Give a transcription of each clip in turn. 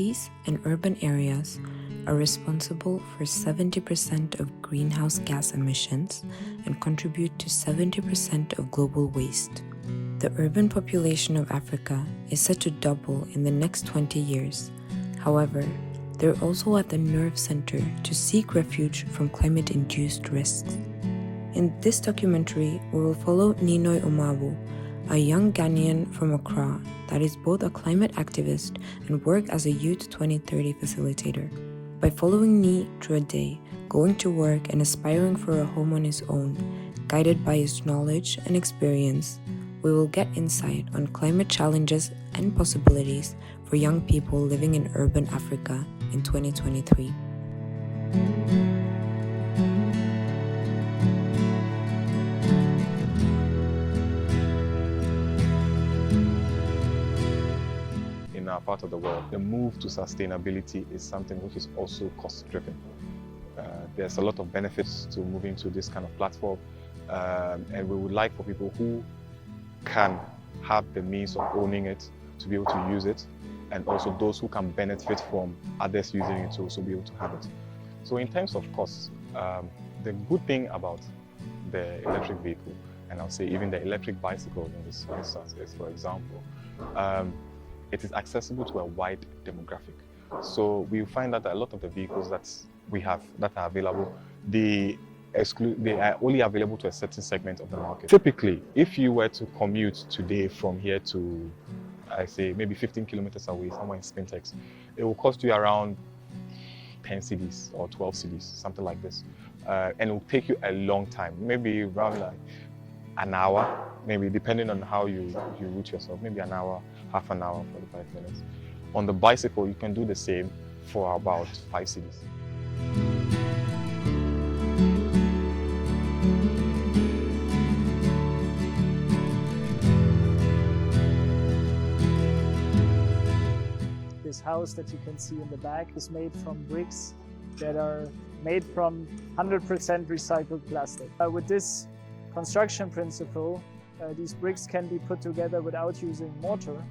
cities and urban areas are responsible for 70% of greenhouse gas emissions and contribute to 70% of global waste. The urban population of Africa is set to double in the next 20 years. However, they're also at the nerve center to seek refuge from climate-induced risks. In this documentary, we will follow Ninoy Umabu, a young Ghanaian from Accra that is both a climate activist and works as a Youth 2030 facilitator. By following Ni through a day, going to work and aspiring for a home on his own, guided by his knowledge and experience, we will get insight on climate challenges and possibilities for young people living in urban Africa in 2023. In our part of the world, the move to sustainability is something which is also cost-driven. There's a lot of benefits to moving to this kind of platform, and we would like for people who can have the means of owning it to be able to use it, and also those who can benefit from others using it to also be able to have it. So in terms of costs, the good thing about the electric vehicle, and I'll say even the electric bicycle in this instance is, for example, it is accessible to a wide demographic. So we find that a lot of the vehicles that we have that are available, they are only available to a certain segment of the market. Typically, if you were to commute today from here to, I say, maybe 15 kilometers away, somewhere in Spintex, it will cost you around 10 cedis or 12 cedis, something like this. And it will take you a long time, maybe around like an hour, maybe depending on how you route yourself, maybe an hour, half an hour, 45 minutes. On the bicycle, you can do the same for about 5 cedis. This house that you can see in the back is made from bricks that are made from 100% recycled plastic. With this construction principle, these bricks can be put together without using mortar.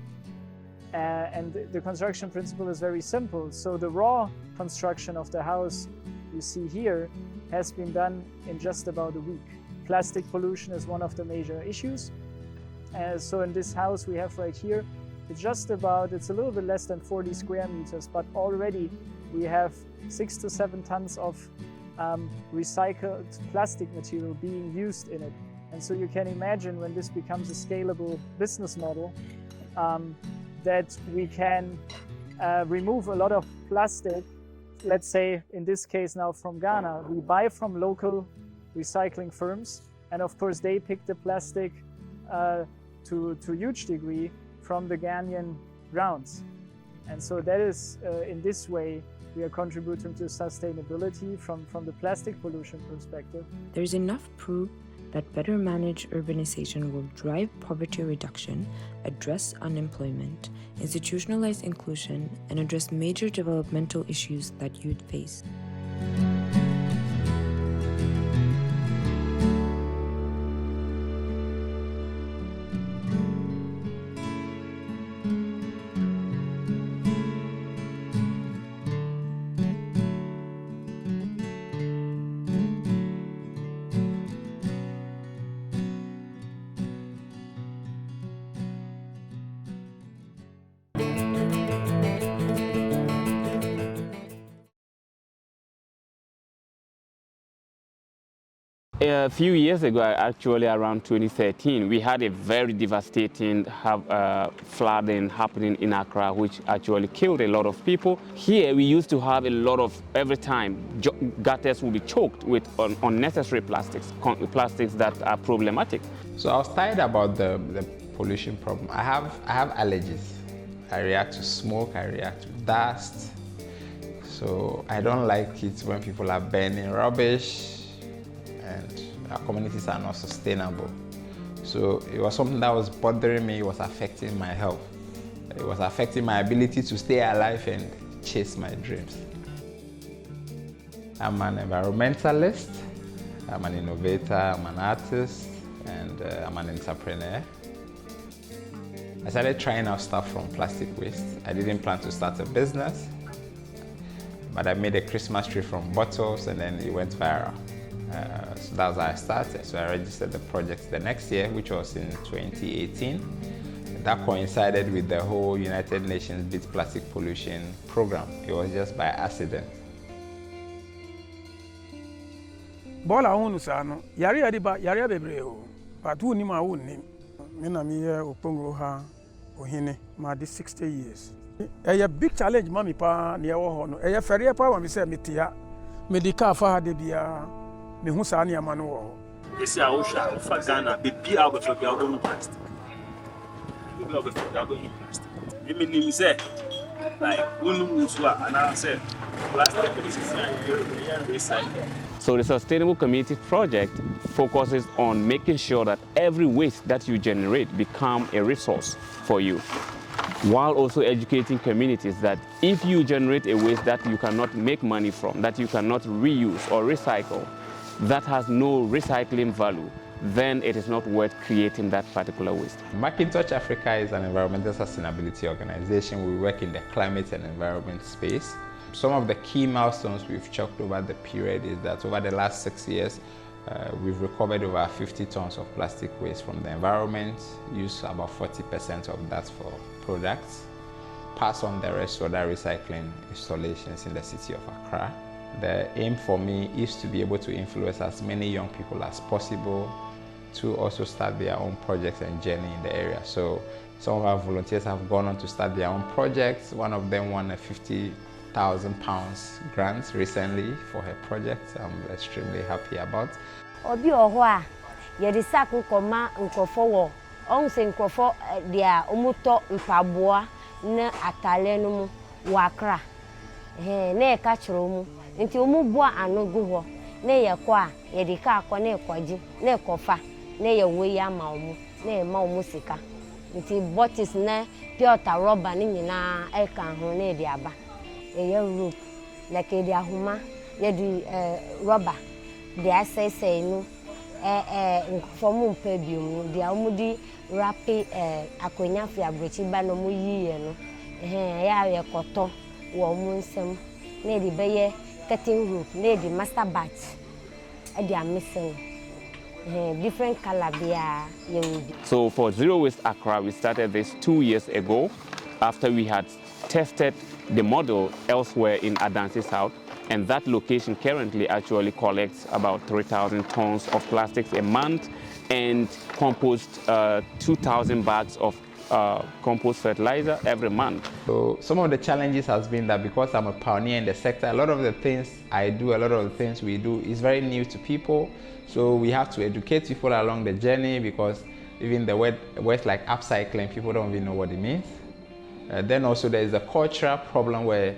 And the construction principle is very simple. So the raw construction of the house you see here has been done in just about a week. Plastic pollution is one of the major issues. So in this house we have right here, it's a little bit less than 40 square meters, but already we have 6 to 7 tons of recycled plastic material being used in it. And so you can imagine when this becomes a scalable business model, that we can remove a lot of plastic. Let's say in this case now from Ghana, we buy from local recycling firms, and of course they pick the plastic to a huge degree from the Ghanaian grounds. And so that is, in this way, we are contributing to sustainability from the plastic pollution perspective. There's enough proof that better managed urbanization will drive poverty reduction, address unemployment, institutionalize inclusion, and address major developmental issues that youth face. A few years ago, actually around 2013, we had a very devastating flooding happening in Accra, which actually killed a lot of people. Here, we used to have a lot of, every time, gutters will be choked with unnecessary plastics that are problematic. So I was tired about the pollution problem. I have allergies. I react to smoke, I react to dust. So I don't like it when people are burning rubbish, and our communities are not sustainable. So it was something that was bothering me, it was affecting my health. It was affecting my ability to stay alive and chase my dreams. I'm an environmentalist, I'm an innovator, I'm an artist, and I'm an entrepreneur. I started trying out stuff from plastic waste. I didn't plan to start a business, but I made a Christmas tree from bottles and then it went viral. So that's how I started. So I registered the project the next year, which was in 2018. That coincided with the whole United Nations Beat Plastic Pollution program. It was just by accident. Bola hunu sano yari adiba yari abebreo but who ni ma wonni me na me opongo ha ohine ma di 60 years a big challenge mami pa ne wo ho no e fere pa wa me say metia medical fa ha de bia me hu sa ne ama no wo esi a wo sha fa Ghana be bia wo fa bia wo no plastic be bia wo fa bia wo no plastic me nim say like unu musu ana say plastic is recycle. So the Sustainable Community Project focuses on making sure that every waste that you generate become a resource for you, while also educating communities that if you generate a waste that you cannot make money from, that you cannot reuse or recycle, that has no recycling value, then it is not worth creating that particular waste. Macintosh Africa is an environmental sustainability organization. We work in the climate and environment space. Some of the key milestones we've chalked over the period is that over the last 6 years, we've recovered over 50 tons of plastic waste from the environment, used about 40% of that for products, pass on the rest to other recycling installations in the city of Accra. The aim for me is to be able to influence as many young people as possible to also start their own projects and journey in the area. So some of our volunteers have gone on to start their own projects. One of them won a £50,000 grant recently for her project. I'm extremely happy about. Obi ohwa ye de saku koma nkofo wo on se nkofo dia omuto mpaboa na atale no mu wakra na e ka chiro mu nti omubua anogu ho na ye kwa ye de ka akọ na ekwaji na ekofa na ye we ya ma omu na e ma omu sika nti bottles na piota rubber ni nyina e kan ho na e de aba e ye rope like e de ahuma ye de rubber de asese no fomu mpebium de amudi rapi akonya fi abrochi ba no mu yiye no ya ye koto wo mu nsem na de beye cutting rope na de master batch e de amisen different color bia ye would. So for Zero Waste Accra, we started this 2 years ago after we had tested the model elsewhere in Adansi South. And that location currently actually collects about 3,000 tons of plastics a month and compost 2,000 bags of compost fertilizer every month. So some of the challenges has been that because I'm a pioneer in the sector, a lot of the things I do, a lot of the things we do is very new to people. So we have to educate people along the journey because even the words like upcycling, people don't even know what it means. Then also there is a cultural problem where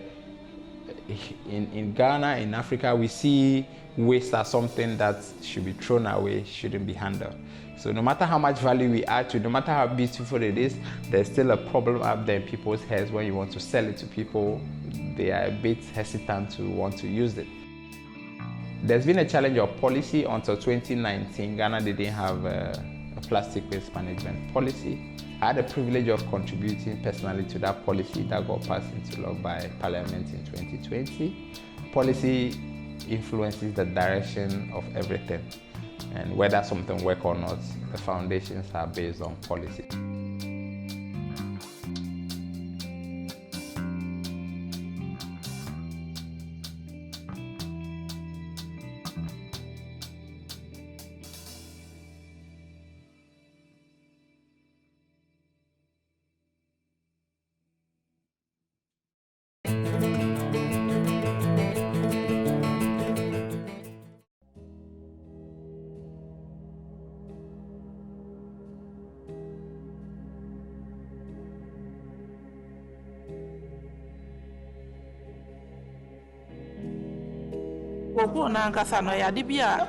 in Ghana, in Africa, we see waste as something that should be thrown away, shouldn't be handled. So no matter how much value we add to it, no matter how beautiful it is, there's still a problem up there in people's heads when you want to sell it to people. They are a bit hesitant to want to use it. There's been a challenge of policy. Until 2019, Ghana didn't have a plastic waste management policy. I had the privilege of contributing personally to that policy that got passed into law by Parliament in 2020. Policy influences the direction of everything, and whether something works or not, the foundations are based on policy. Koko na nkasa no yade bia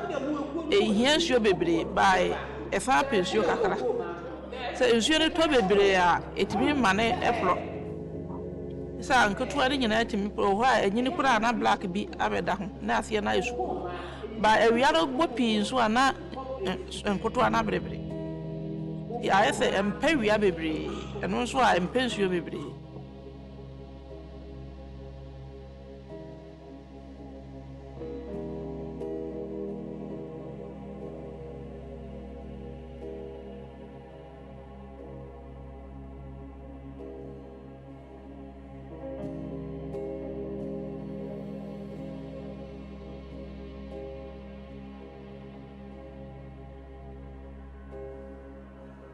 ehia nsuo bebre bai efa pensuo kakra se nsuo ne to bebre a etimi mane eplo sa nkoto ari nyina etimi pro ho a enyini kura na black bi abeda ho na asie na esu ba ewia no gbo pi nso ana nkoto ana bebre I say empɛ wia bebree ɛno nso a empɛ nsuo bebree.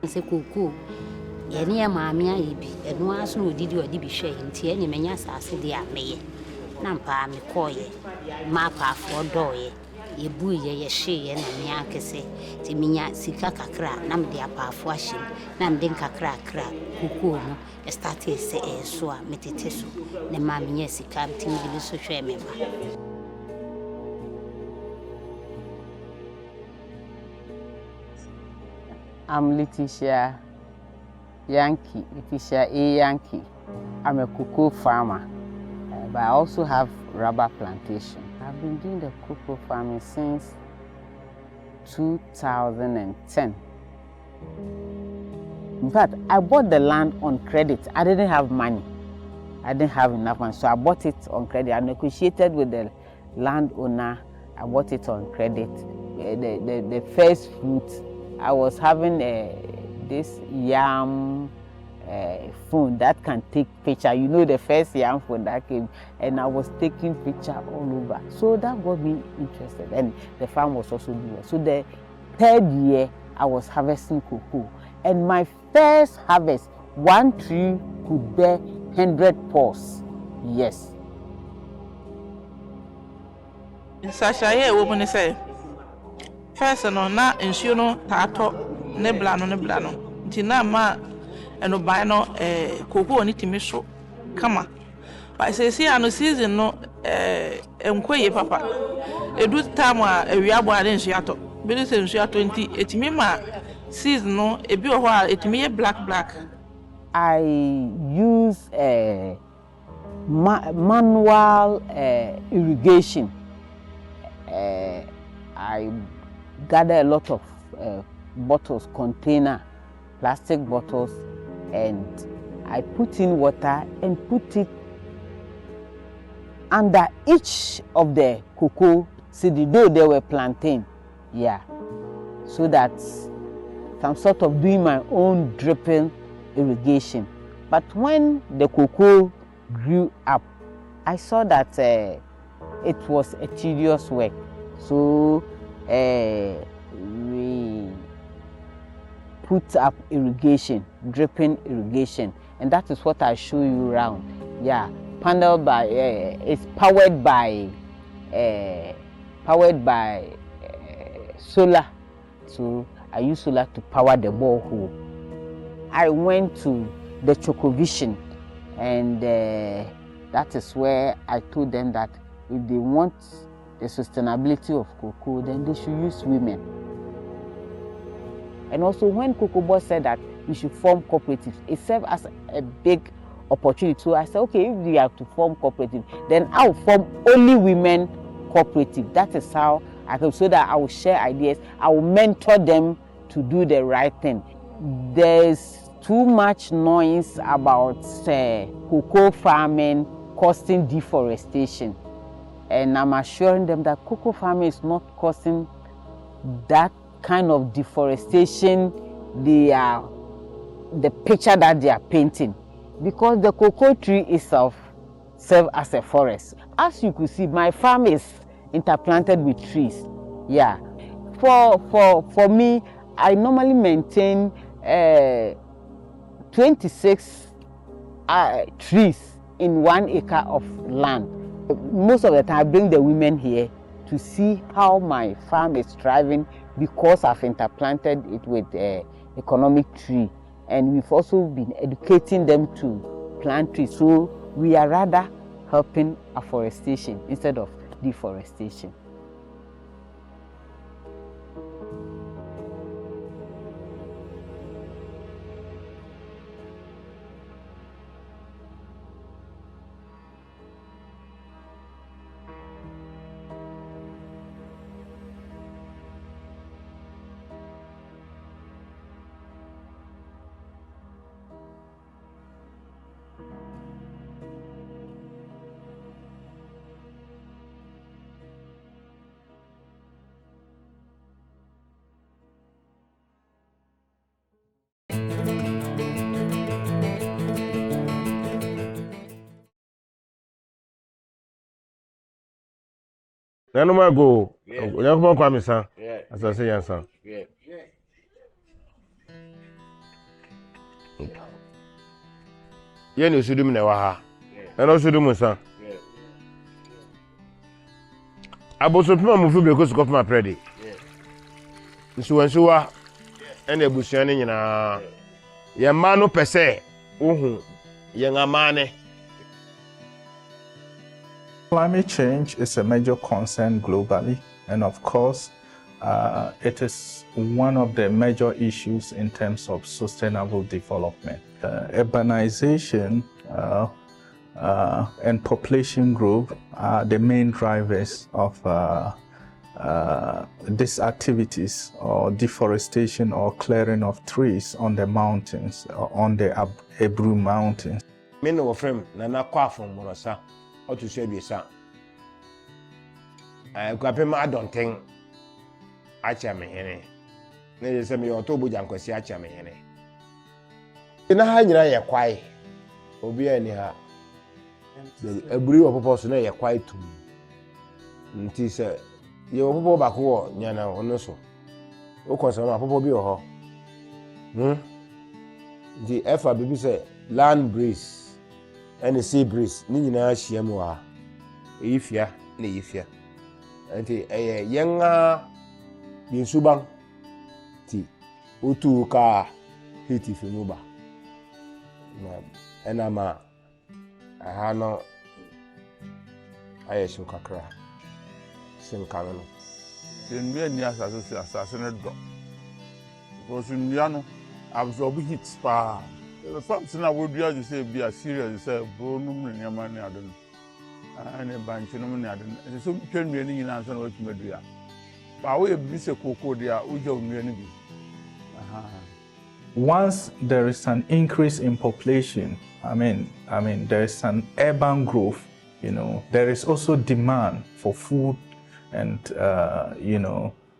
Sɛ koko yɛne yɛ maame ayɛ bi ɛno ara so na odidi ɔde bi hwɛ nti ɛne manya asase de a meyɛ na mpaa mekɔɔyɛ ma apaafoɔ dɔɔyɛ yɛbuiɛ yɛhyeeɛ na mea akɛsɛ nti menya sika kakra na mede apaafoɔ ahyɛ mu na mede nkakrakra kokoo no ɛstatee sɛ ɛɛso a metete so ne ma menyɛ sika ntimi de bi so hwɛ me ma. I'm Leticia Yankee, Leticia A. Yankee. I'm a cocoa farmer, but I also have rubber plantation. I've been doing the cocoa farming since 2010. In fact, I bought the land on credit. I didn't have money. I didn't have enough money, so I bought it on credit. I negotiated with the landowner. I bought it on credit. The first fruit, I was having this yam phone that can take picture. You know, the first yam phone that came, and I was taking picture all over. So that got me interested, and the farm was also doing well. So the third year, I was harvesting cocoa, and my first harvest, one tree could bear 100 pulse. Yes. Nsahyaeɛ ɛwɔ mu ne sɛ first no na nsuo no taatɔ ne bla no nti na ma ɛnoban no kokoo ne timi so kama ba sɛsi ano season no ɛnkɔ yie papa edu time a awia bɔ ade nsuo atɔ bi ne sɛ nsuo atɔ nti etimi ma season no ebi wɔ hɔ a etimi yɛ black. I use manual irrigation. I gather a lot of bottles, container, plastic bottles, and I put in water and put it under each of the cocoa seed, though they were plantain, yeah, so that I'm sort of doing my own dripping irrigation. But when the cocoa grew up, I saw that it was a tedious work, so we put up irrigation, dripping irrigation, and that is what I show you around. Yeah, panel by it's powered by solar. So I use solar to power the borehole. I went to the Chocovision, and that is where I told them that if they want the sustainability of cocoa, then they should use women. And also when Cocoa Boss said that we should form cooperatives, it served as a big opportunity. So I said, okay, if we have to form cooperative, then I'll form only women cooperative. That is how I can, so that I will share ideas, I will mentor them to do the right thing. There's too much noise about cocoa farming causing deforestation. And I'm assuring them that cocoa farming is not causing that kind of deforestation, the picture that they are painting. Because the cocoa tree itself serves as a forest. As you could see, my farm is interplanted with trees. Yeah. For me, I normally maintain 26 trees in 1 acre of land. Most of the time I bring the women here to see how my farm is thriving because I've interplanted it with economic tree, and we've also been educating them to plant trees. So we are rather helping afforestation instead of deforestation. Nano ma go. Onyankopon kwa me san. Asase yansan. Ye ni osudum na wa ha. Na osudum san. Abosopima mu fu breko sukọ fuma predi. Nsuwansuwa ene ebusua ne nyina. Ye ma no pese ohun ye ngamane. Climate change is a major concern globally, and of course, it is one of the major issues in terms of sustainable development. Urbanization and population growth are the main drivers of these activities, or deforestation or clearing of trees on the mountains, or on the Ebru Mountains. Me no frame na na kwa from Morosa. Otu so ebiesa. Kwape ma adonten acha me hene. Na ye se me oto boja nkwasi acha me hene. Ina ha nyina ye kwai. Obi ani ha. Eburi opopo so na ye kwai tum. Nti se ye opopo ba ko wo nyana ono so. O konso ma opopo bi ho. The efa bibi se land breeze and the sea breeze ni nyina ahia mu ha. Eyifia na eyifia. Enti yenga binsuban ti otu ka hiti fimu ba. Na enama aha no ayesho kakra sin kanno. Nwe ni asase ne do. Because nua no absorb heat pa. The farms na we do as say be serious say bro no ne ma ne ade no. And a bunch of money. So, you can be any answer what you do. But we have this cocoa there, we don't. Once there is an increase in population, I mean, there is an urban growth, there is also demand for food and,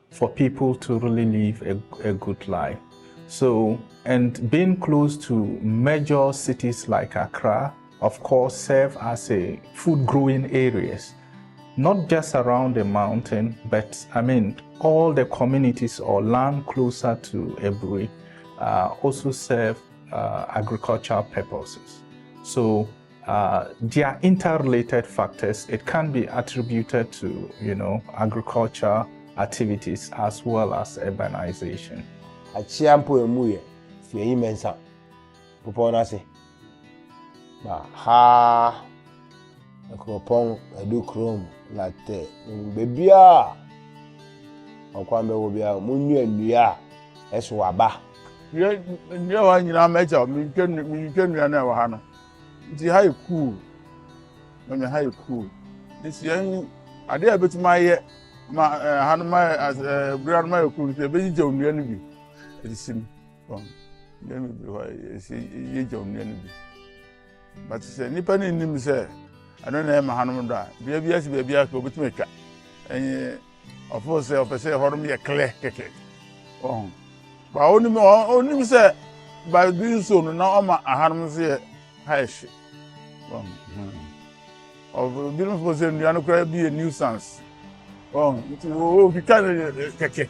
for people to really live a good life. So, and being close to major cities like Accra, of course, serve as a food growing areas, not just around the mountain, but all the communities or land closer to Eburi also serve agricultural purposes. So they are interrelated factors. It can be attributed to, agriculture activities as well as urbanization. Achiampo emuye fie imensa. Popona se. Ba ha ekropon edu krom latte bebia okwambe wo bia munnu anua eso aba ye wa nyina mecha mi twenu na wa ha no nti ha cool me ha cool this yan ade abetuma ye ma ha no ma bra no ma cool se be je onua no bi edisim bon ye mi bi wa ye je onua no bi. But say nipa ni nim say I don't know hanom do a bia bia si bia ko betima twa of course say opese horom ye clear keke ba onim say by doing so no na o ma hanom say haish of beautiful say you no cry be a nuisance we can keke.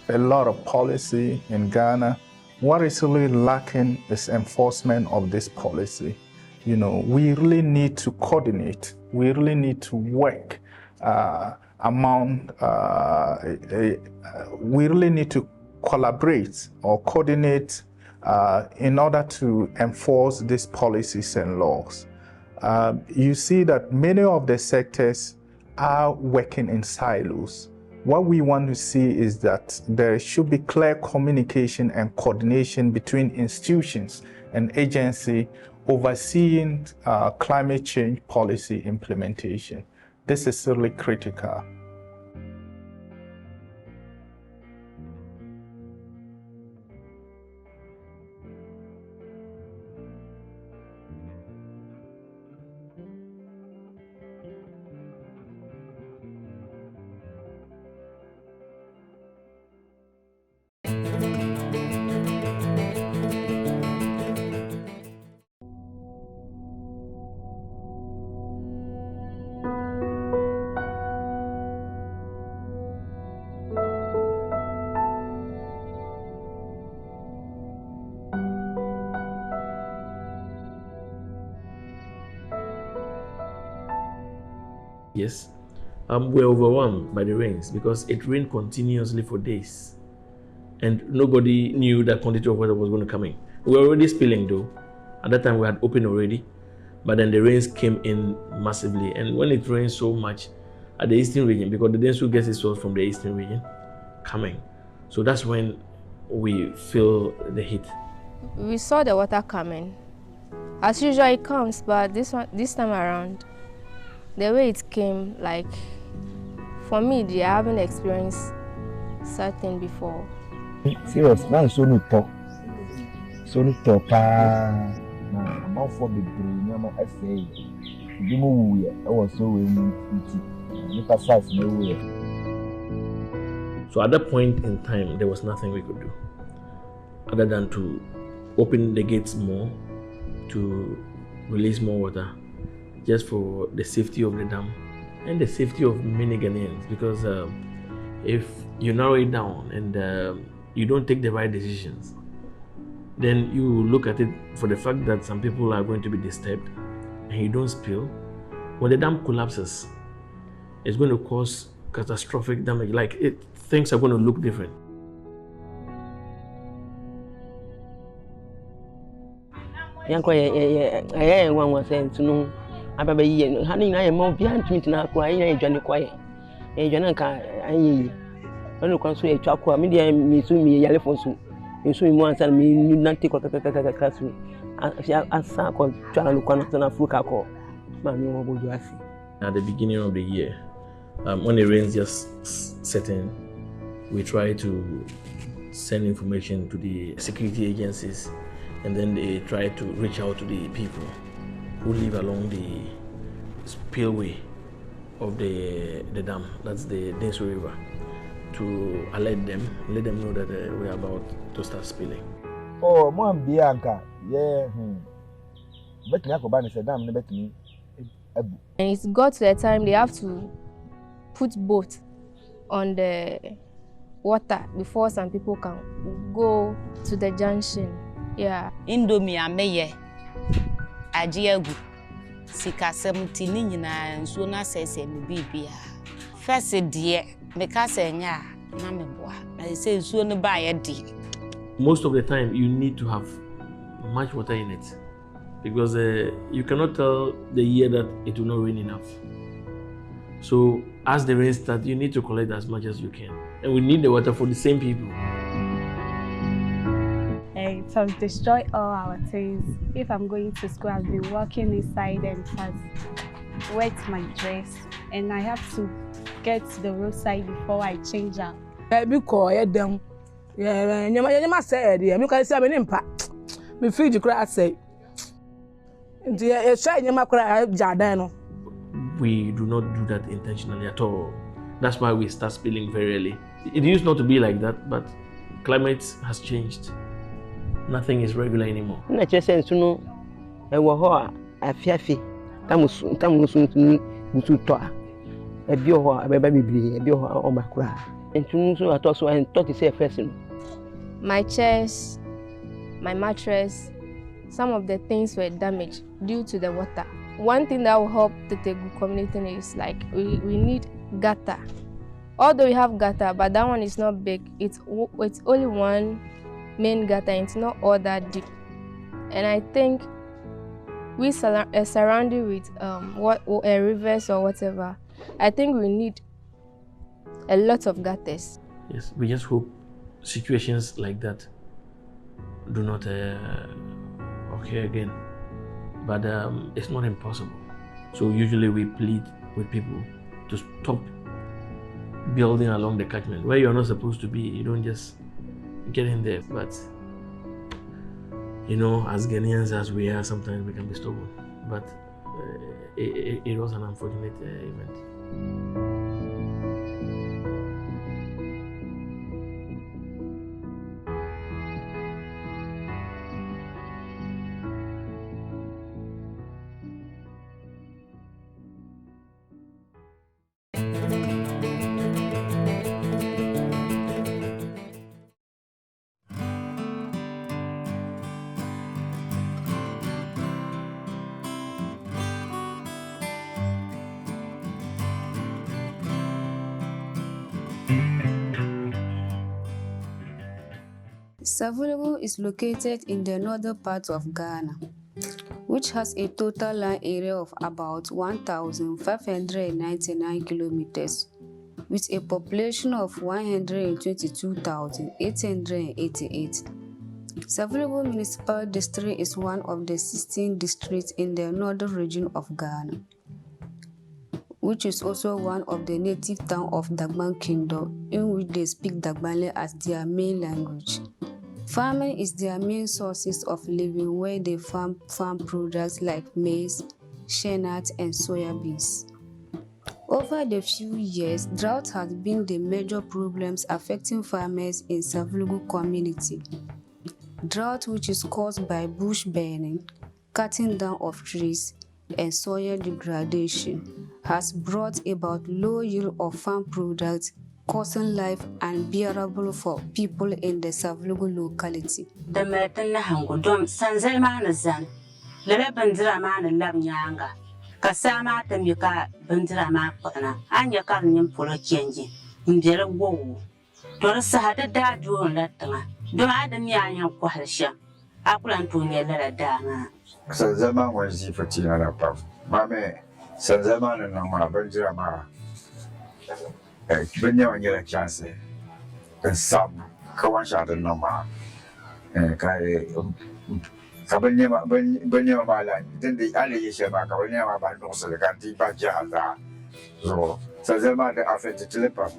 A lot of policy in Ghana. What is really lacking is enforcement of this policy. We really need to coordinate. We really need to work we really need to collaborate or coordinate in order to enforce these policies and laws. You see that many of the sectors are working in silos. What we want to see is that there should be clear communication and coordination between institutions and agencies overseeing climate change policy implementation. This is really critical. Yes, we're overwhelmed by the rains because it rained continuously for days. And nobody knew that quantity of water was going to come in. We were already spilling though. At that time we had opened already, but then the rains came in massively. And when it rains so much at the eastern region, because the Densu gets its source from the eastern region coming, so that's when we feel the heat. We saw the water coming. As usual it comes, but this time around, the way it came, like, for me, I haven't experienced such thing before. Serious, man, so no talk pa. Na amount for the brain, no more FA. You move, I was so So at that point in time, there was nothing we could do other than to open the gates more, to release more water, just for the safety of the dam and the safety of many Ghanaians. Because if you narrow it down and you don't take the right decisions, then you look at it for the fact that some people are going to be disturbed and you don't spill. When the dam collapses, it's going to cause catastrophic damage. Things are going to look different. Yanko ye one was saying to know about ye having I am more behind me to now quiet Johnny quiet. A Janaka, I only consider a chocolate media me soon me yellow for so. You soon once and me not take a classroom. As Sa called Charlie Constantine Fuka call. Mammy, what do I see? At the beginning of the year, when the rains just set in, we try to send information to the security agencies, and then they try to reach out to the people who live along the spillway of the dam, that's the Densu River, to alert them, let them know that we are about to start spilling. Oh, Mom Bianca, yeah. But Nakobani said, damn, bet me. And it's got to the time they have to put boat on the water before some people can go to the junction. Yeah. Indomie ameye ajiegu sika 17 nyina nsuo na sese me bibia. First die me ka senya na me boa. I say nsuo no ba ye die. Most of the time you need to have much water in it because you cannot tell the year that it will not rain enough. So as the rain starts, you need to collect as much as you can. And we need the water for the same people. It has destroyed all our things. If I'm going to school, I've been walking inside and it has wet my dress. And I have to get to the roadside before I change out. Them. Yeah, you said, you can say, I'm in me feel you cry, say. We do not do that intentionally at all. That's why we start spilling very early. It used not to be like that, but climate has changed. Nothing is regular anymore. Na chese nsuno ewo ho a afiafi tamusu musu to a ebi ho a beba bibiri ebi ho o makura ntunu so atoso en 30 say first no. My chairs, my mattress, some of the things were damaged due to the water. One thing that will help the Tegu community is like we need gutter. Although we have gutter, but that one is not big. It's only one main gutter. It's not all that deep. And I think we surrounded with rivers or whatever. I think we need a lot of gutters. Yes, we just hope situations like that do not occur again. But it's not impossible. So usually we plead with people to stop building along the catchment. Where you're not supposed to be, you don't just get in there. But, you know, as Ghanaians as we are, sometimes we can be stubborn. But it was an unfortunate event. Savulugu is located in the northern part of Ghana, which has a total land area of about 1,599 kilometers, with a population of 122,888. Savulugu Municipal District is one of the 16 districts in the northern region of Ghana, which is also one of the native towns of Dagban Kingdom, in which they speak Dagbale as their main language. Farming is their main sources of living, where they farm products like maize, shea-nut, and soya beans. Over the few years, drought has been the major problems affecting farmers in Savulugu community. Drought, which is caused by bush burning, cutting down of trees, and soil degradation, has brought about low yield of farm products, causing life unbearable for people in the Savulugu locality. The metin na hangu dom sanzal mana zan lele bandira mana lab nyanga kasama tamika bandira ma qana anya kar nyim polo kenji ndere wo to sa hada da duon latanga do adam ya nya ko halsha akulan to ne la dama sanzal ma wanzi fatina na pa mame sanzal ma na ma bandira ma benya wanyela chance sam kawan shada na ma kai kabanya ma la din da alle yeshe ma kabanya ma ba no se kan ti ba jahada so sanzal ma da affected telepa.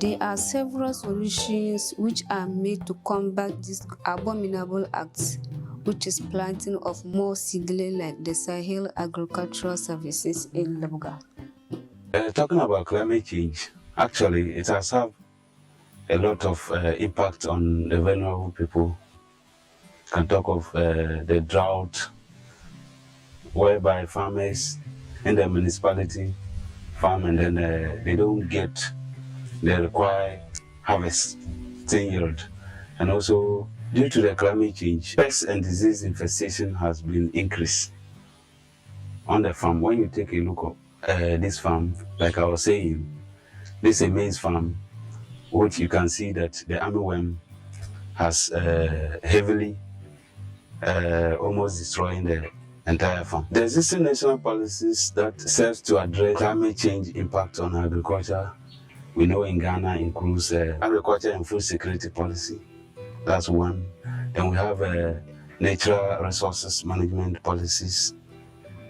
There are several solutions which are made to combat this abominable acts, which is planting of more seedling like the Sahel Agricultural Services in Labga. Talking about climate change, actually it has had a lot of impact on the vulnerable people. Can talk of the drought, whereby farmers in the municipality farm and then they don't get the required harvesting yield. And also due to the climate change, pest and disease infestation has been increased on the farm. When you take a look at this farm, like I was saying, this is a maize farm, which you can see that the armyworm has heavily almost destroying the entire farm. The existing national policies that serves to address climate change impact on agriculture, we know in Ghana includes agriculture and food security policy. That's one. Then we have natural resources management policies.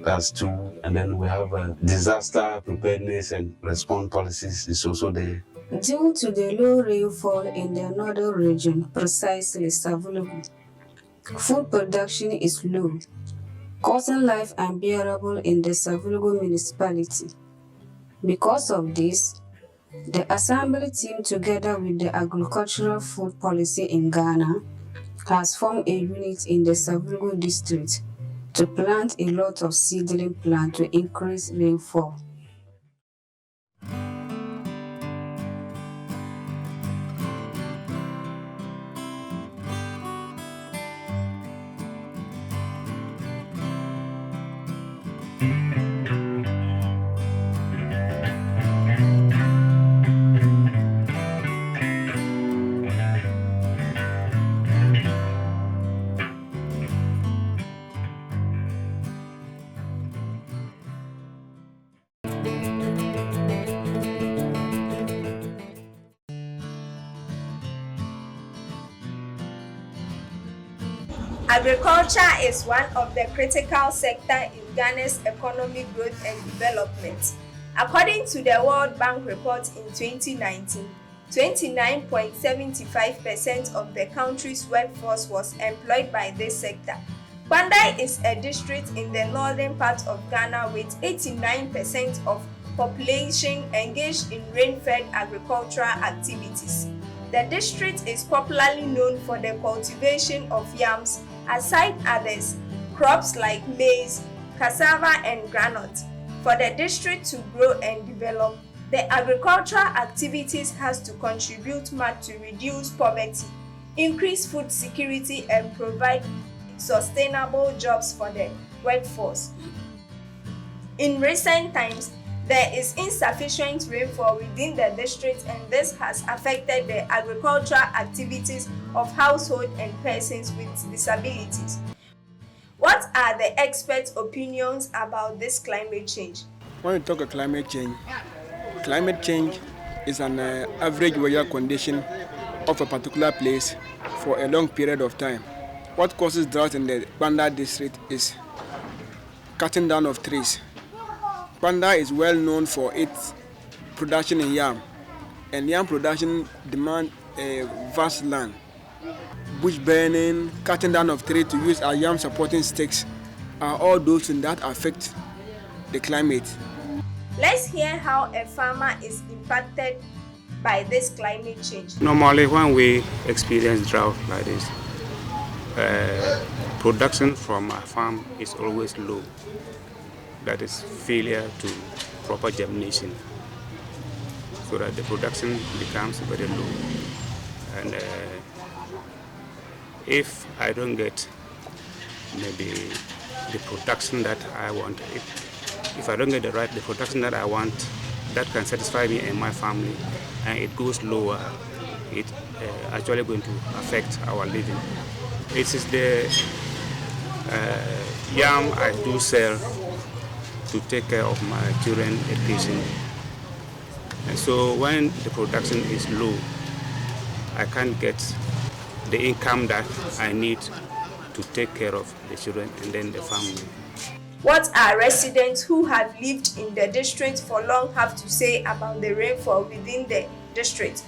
That's two. And then we have disaster preparedness and response policies is also there. Due to the low rainfall in the northern region, precisely Savulugu, food production is low, causing life unbearable in the Savulugu municipality. Because of this, the Assembly team, together with the Agricultural Food Policy in Ghana, has formed a unit in the Savulugu district to plant a lot of seedling plants to increase rainfall. Agriculture is one of the critical sectors in Ghana's economic growth and development. According to the World Bank report in 2019, 29.75% of the country's workforce was employed by this sector. Kwandai is a district in the northern part of Ghana with 89% of population engaged in rain-fed agricultural activities. The district is popularly known for the cultivation of yams, aside others, crops like maize, cassava, and groundnut. For the district to grow and develop, the agricultural activities has to contribute much to reduce poverty, increase food security, and provide sustainable jobs for the workforce. In recent times, There is insufficient rainfall within the district, and this has affected the agricultural activities of households and persons with disabilities. What are the experts' opinions about this climate change? When we talk of climate change is an average weather condition of a particular place for a long period of time. What causes drought in the Banda district is cutting down of trees. Banda is well known for its production in yam, and yam production demands a vast land. Bush burning, cutting down of trees to use as yam supporting sticks are all those things that affect the climate. Let's hear how a farmer is impacted by this climate change. Normally, when we experience drought like this, production from a farm is always low. That is failure to proper germination, so that the production becomes very low. And if I don't get maybe the production that I want, if I don't get the production that I want, that can satisfy me and my family, and it goes lower, it actually going to affect our living. It is the yam I do sell to take care of my children's education. And so when the production is low, I can't get the income that I need to take care of the children and then the family. What are residents who have lived in the district for long have to say about the rainfall within the district?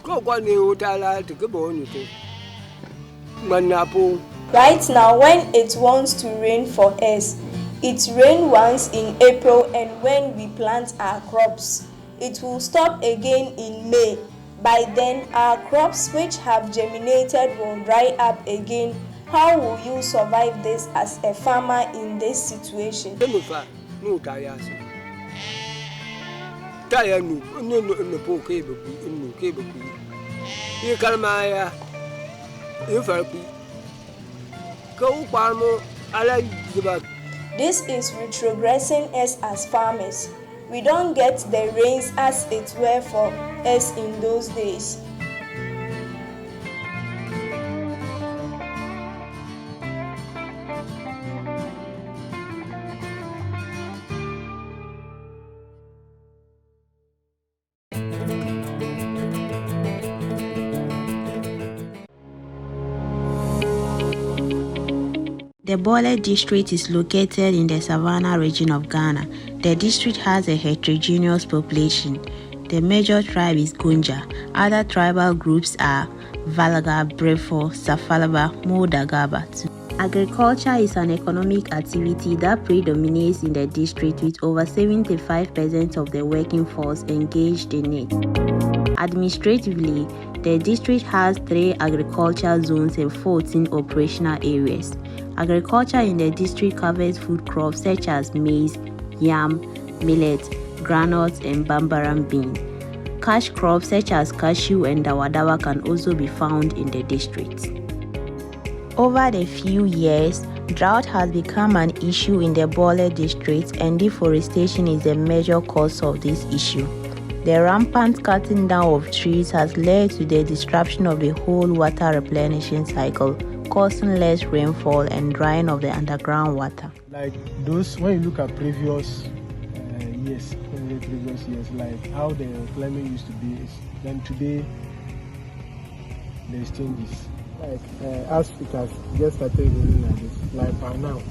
Right now, when it wants to rain for us, it rains once in April, and when we plant our crops, it will stop again in May. By then, our crops which have germinated will dry up again. How will you survive this as a farmer in this situation? This is retrogressing us as farmers. We don't get the rains as it were for us in those days. The Bole district is located in the Savannah region of Ghana. The district has a heterogeneous population. The major tribe is Gunja. Other tribal groups are Valaga, Brefo, Safalaba, Modagaba. Agriculture is an economic activity that predominates in the district, with over 75% of the working force engaged in it. Administratively, the district has 3 agricultural zones and 14 operational areas. Agriculture in the district covers food crops such as maize, yam, millet, groundnuts, and bambaram bean. Cash crops such as cashew and dawadawa can also be found in the district. Over the few years, drought has become an issue in the Bole district, and deforestation is the major cause of this issue. The rampant cutting down of trees has led to the disruption of the whole water replenishing cycle, causing less rainfall and drying of the underground water. Like those, when you look at previous years, like how the climate used to be, then today there's changes. Like as it has just started raining like this, like by now,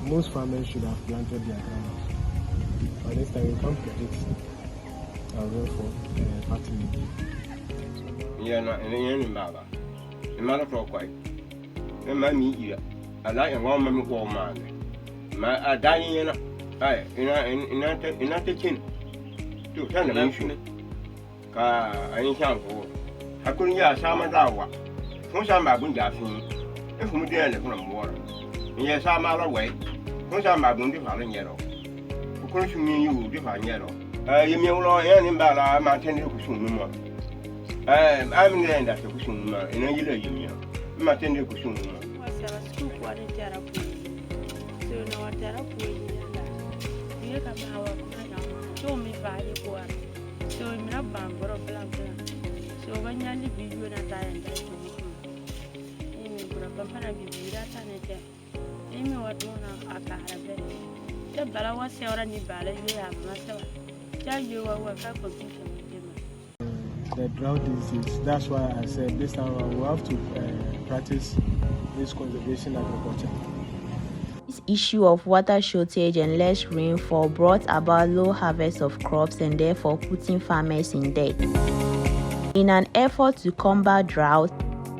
most farmers should have planted their groundnuts. By this time, we can't predict our rainfall pattern. Yeah, no, and then the matter for quite. And my meat, I like a woman with man. My dying, I in a kitchen to turn the motion. I can't go. I couldn't get a summer dawa. From some baboon gaffing, if we didn't from water. Yes, I'm out of way. From some baboon different yellow. Of course, you mean you different yellow. You mean, Lord, in Bala, I'm attending to soon. I'm in the end of the cushion in a year. I'm attending to soon. ye kama wa kuna so mi va ye ko so mi na bamboro bla bla so banyali bidio na ta enda to imi bura pampana bibira ta ne te imi watu na akara be te bala wa se ora ni bala ye ya ma se wa ja ye wa ka confusion the drought disease. That's why I said this time we have to practice this conservation agriculture. This issue of water shortage and less rainfall brought about low harvest of crops and therefore putting farmers in debt. In an effort to combat drought,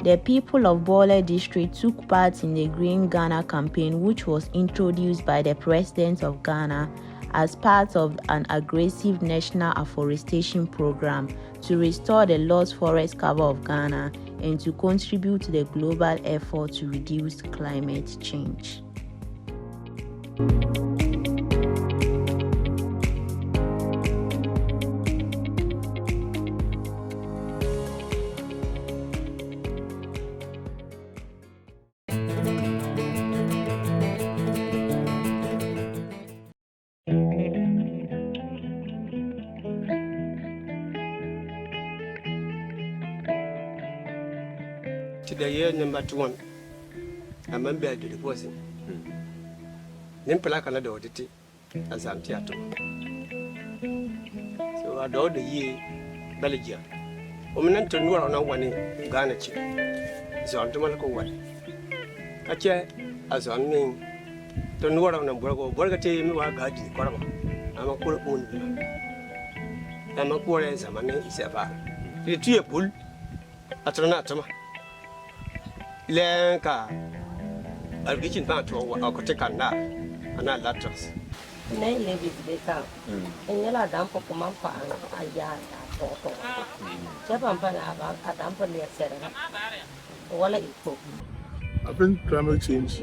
the people of Bole district took part in the Green Ghana campaign, which was introduced by the President of Ghana as part of an aggressive national afforestation program to restore the lost forest cover of Ghana and to contribute to the global effort to reduce climate change. To the year number 1, I remember the deposit. Nimpala Canada audit as I'm theatre. So I do the year Belgium. Ominent to know on one in Ghana. So I'm to Malco one. A chair as on name to know on a burger team or garden. I'm a poor own. I'm a poor as a man is ever. The tree pull at Renatama. Lenka. I'll get in back to our Cotecan and I latrus. Nay, ladies, they come. And yellow damp for Mampa and a yard at Toto. Japan about a damp on the etc. What it cook. I think climate change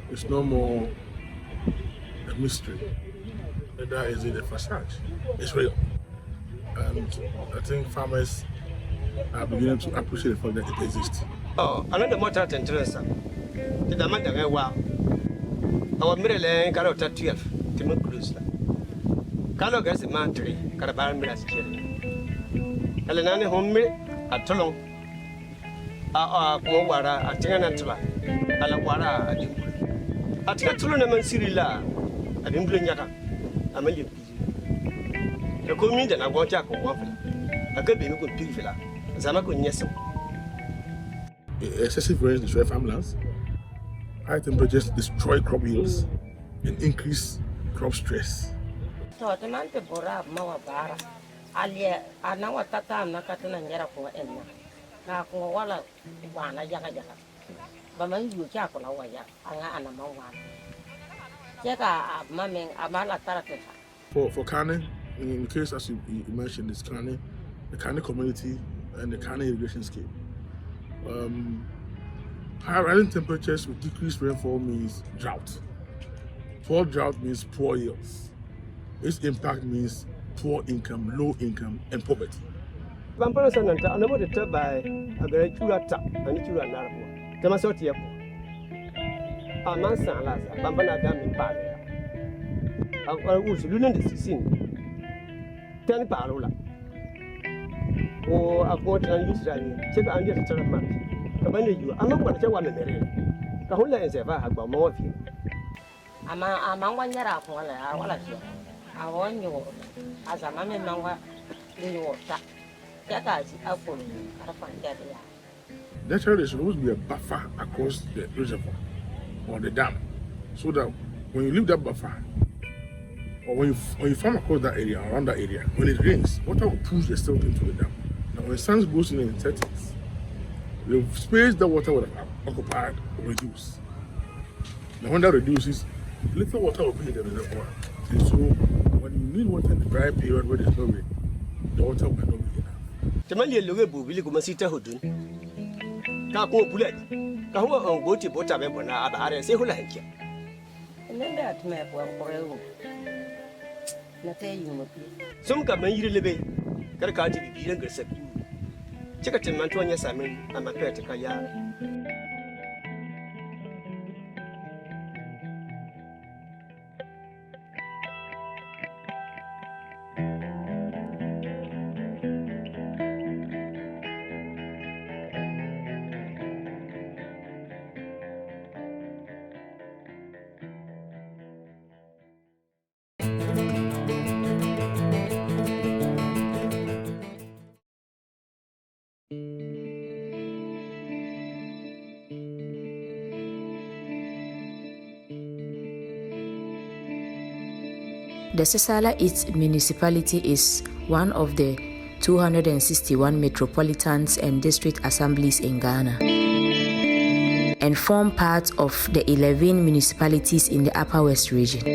is no more a mystery. Neither is it a facade. It's real. And I think farmers are beginning to appreciate the fact that it exists. Oh, another matter of interest. The matter wow. Our middle lane got out at 12 to make close. Carlo gets a man tree, Carabar Miras Cherry. Elenani home at Tolong. Wara at Tenantula, Alawara at Dimpul. At Catulanaman Sirilla, at Imblinyaka, a million pieces. The community and I want Jack or one. I could be a good pig filler, as I'm a good yes. Excessive rains destroy farmlands. High temperatures destroy crop yields and increase crop stress. So the man to Bora Mawabara, Alia, Anawa Tata, Nakatan and Yarapo and Nakuala, Wana Yaka. But when you Jacola Waya, Anna Mawan. Jaka, Mamming, Amala Taraka. For Kane, in the case as you mentioned, it's Kane, the Kane community and the Kane irrigation scheme. High rising temperatures with decreased rainfall means drought. Poor drought means poor yields. Its impact means poor income, low income, and poverty. Vampire Sananta, I know the tub by a great Churata and Chura Narabo. Tamasoti Apo. A man San Laza, Bambana Dam in Pari. I was Lunan the 16. 10 Parola. Or a quarter and Israel, check under the Charaman. You, I'm not what you want to marry. The whole land is ever have more of you. I'm one year up, I want you as a mammy manga, you water. Jaka is up for you. I find that. Naturally, there's supposed to be a buffer across the reservoir or the dam, so that when you leave that buffer, or when you farm across that area, around that area, when it rains, water will push the silt into the dam. Now, when the sun goes in the 30s, the space that water would have occupied will reduce. Now, when that reduces, little water will be in the reservoir. And so, when you need water in the dry period where there's no rain, the water will not be enough. The man you look at Bubili Gumasita Hudun. Kako Bullet. Kaho on go to Botabona, I say who like you. And then that map will grow. Not a you. Some come and you live. Got to be younger. Check out Mantuania Simon and my pet Kaya. The Sesala East municipality is one of the 261 metropolitans and district assemblies in Ghana and form part of the 11 municipalities in the Upper West region.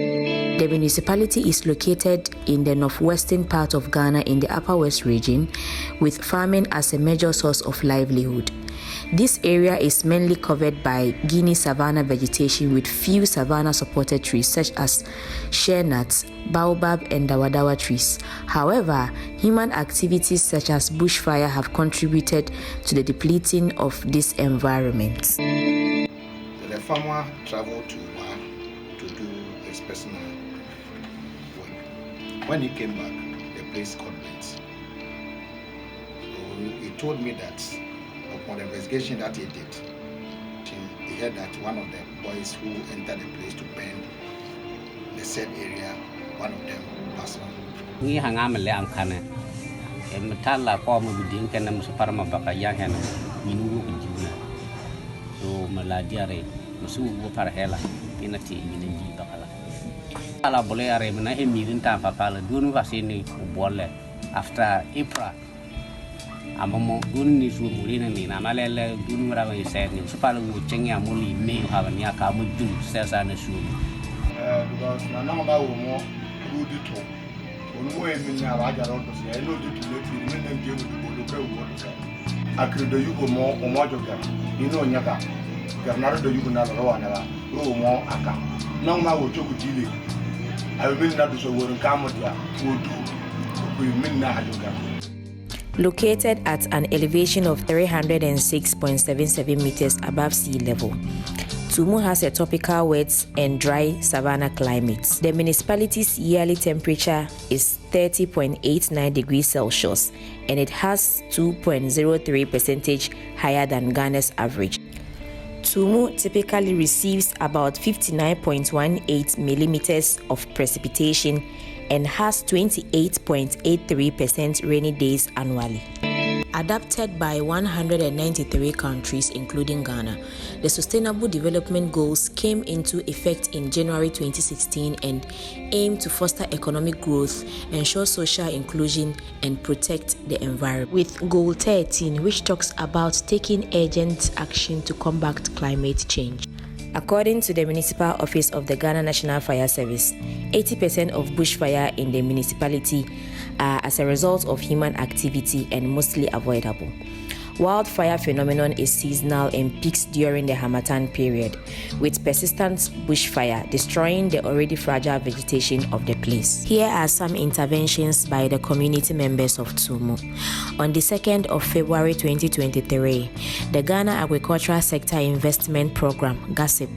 The municipality is located in the northwestern part of Ghana in the Upper West region, with farming as a major source of livelihood. This area is mainly covered by Guinea savanna vegetation with few savanna-supported trees such as shea nuts, baobab, and dawadawa trees. However, human activities such as bushfire have contributed to the depleting of this environment. The farmer traveled to Wa to do his personal work. When he came back, the place got burnt. He told me that upon the investigation that he did, he heard that one of the boys who entered the place to burn the said area, one of them passed on. We hang am le am kana e metala ko mo bidin kana mo parma baka ya kana minu ko jina so maladiare musu wo par hela ina ti minin ji bakala ala bole are mena e mirin ta papa la dunu vasini bolle after April amamo dun ni su mulina ni na malele dun mara ba se ni so pala wo chenya muli me ha ba nya ka mo dun sesa na su because na na ba wo mo do to onmo e mi na ba jaro to se no do to let me na je wo do ka wo to akrido yugo mo o mo joga ino nyaka garnaro do yugo na ro wa na ba ro mo aka na ma wo choku dile I will not do so wo nka mo dia wo do ko mi na ajoga. Located at an elevation of 306.77 meters above sea level, Tumu has a tropical wet and dry savanna climate. The municipality's yearly temperature is 30.89 degrees Celsius and it has 2.03% higher than Ghana's average. Tumu typically receives about 59.18 millimeters of precipitation and has 28.83% rainy days annually. Adopted by 193 countries including Ghana, the Sustainable Development Goals came into effect in January 2016 and aim to foster economic growth, ensure social inclusion, and protect the environment. With Goal 13, which talks about taking urgent action to combat climate change. According to the Municipal Office of the Ghana National Fire Service, 80% of bushfire in the municipality are as a result of human activity and mostly avoidable. Wildfire phenomenon is seasonal and peaks during the Harmattan period, with persistent bushfire destroying the already fragile vegetation of the place. Here are some interventions by the community members of Tumu. On the 2nd of February 2023, the Ghana Agricultural Sector Investment Program, GASIP,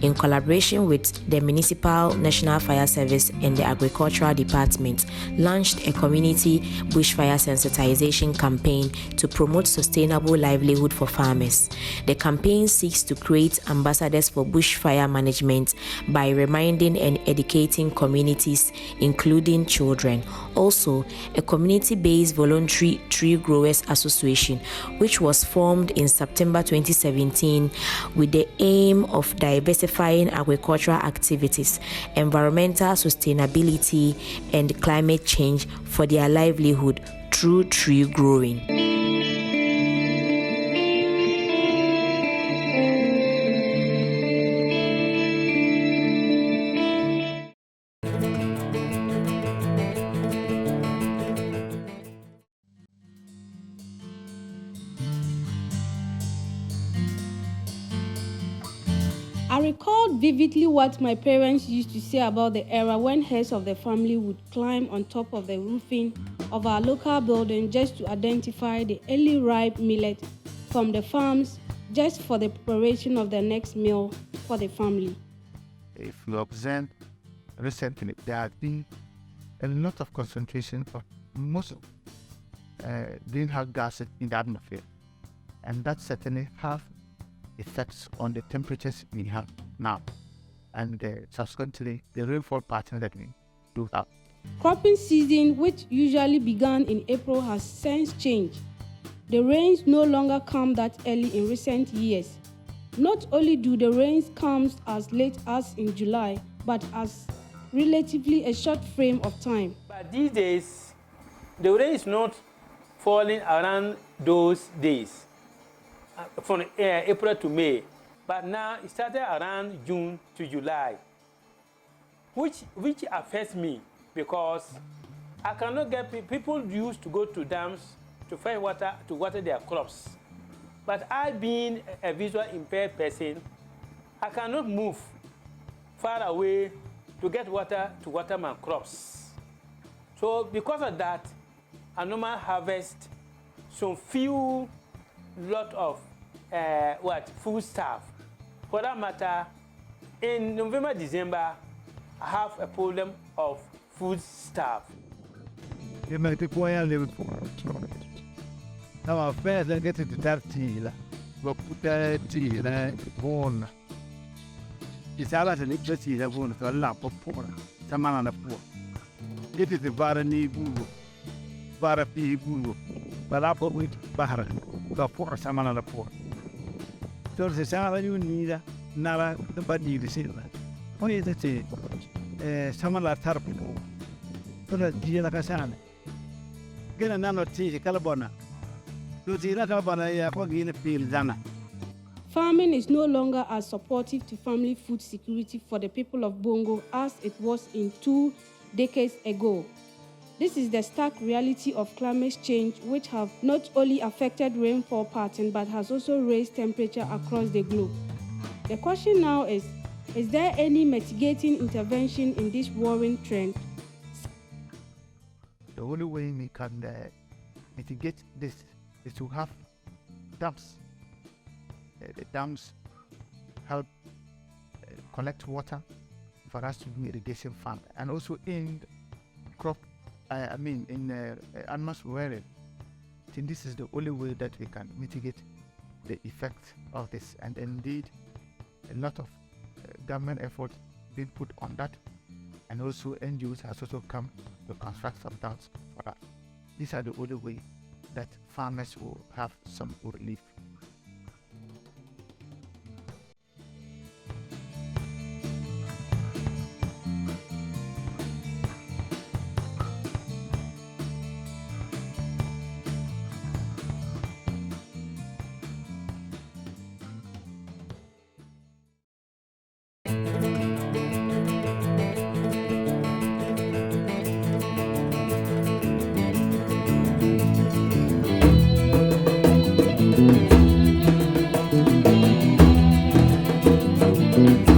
in collaboration with the Municipal National Fire Service and the Agricultural Department, launched a community bushfire sensitization campaign to promote sustainable livelihood for farmers. The campaign seeks to create ambassadors for bushfire management by reminding and educating communities, including children. Also, a community-based voluntary tree growers association, which was formed in September 2017 with the aim of diversifying agricultural activities, environmental sustainability, and climate change for their livelihood through tree growing. I recalled vividly what my parents used to say about the era when heads of the family would climb on top of the roofing of our local building just to identify the early ripe millet from the farms just for the preparation of the next meal for the family. If you observe recently, there has been a lot of concentration of most of greenhouse gases in the atmosphere, and that certainly have effects on the temperatures we have now, and subsequently the rainfall pattern that we do have. Cropping season, which usually began in April, has since changed. The rains no longer come that early in recent years. Not only do the rains come as late as in July, but as relatively a short frame of time. But these days, the rain is not falling around those days, from April to May. But now it started around June to July, which affects me because I cannot get people used to go to dams to fetch water to water their crops. But I, being a visual impaired person, I cannot move far away to get water to water my crops. So because of that, I normally harvest some few lot of food stuff. For that matter, in November, December, I have a problem of food stuff. You make the point live for now. Our first, I get into that tea. We'll put that tea in a bone. It's all at an electricity that won't a lamp of poor. Some on the poor. It is the Varani Boo, Varapi Boo, but up with Bahra, the poor, some on the poor. So the salary you need, Nara, the body is in that. What is it? Some of that tarpon. So that Gila Casan. Get another tea, Calabona. Lucina Calabona, Foggy, Zana. Farming is no longer as supportive to family food security for the people of Bongo as it was in 2 decades ago. This is the stark reality of climate change, which have not only affected rainfall pattern but has also raised temperature across the globe. The question now is there any mitigating intervention in this worrying trend? The only way we can mitigate this is to have dams. The dams help collect water for us to do irrigation farm, and also in crop. In animals wearing. I think this is the only way that we can mitigate the effect of this, and indeed, a lot of government effort being put on that, and also NGOs has also come to construct some dams for that. These are the only way that farmers will have some relief. Thank you.